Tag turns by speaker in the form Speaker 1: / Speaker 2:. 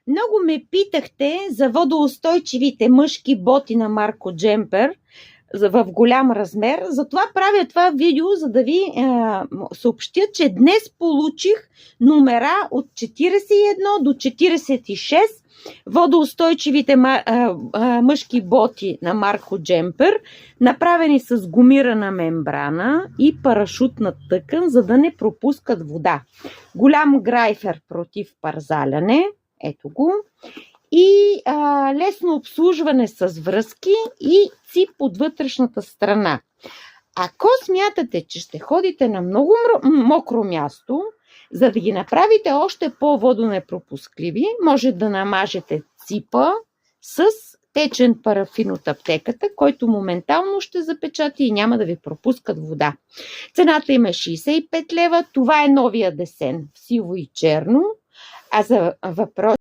Speaker 1: Много ме питахте за водоустойчивите мъжки боти на Марко Джемпер в голям размер. Затова правя това видео, за да ви съобщя, че днес получих номера от 41 до 46 водоустойчивите мъжки боти на Марко Джемпер, направени с гумирана мембрана и парашутна тъкан, за да не пропускат вода. Голям грайфер против парзаляне, ето го, и лесно обслужване с връзки и цип от вътрешната страна. Ако смятате, че ще ходите на много мокро място, за да ги направите още по-водонепропускливи, може да намажете ципа с течен парафин от аптеката, който моментално ще запечати и няма да ви пропускат вода. Цената им е 65 лева. Това е новия десен в сиво и черно. А за въпрос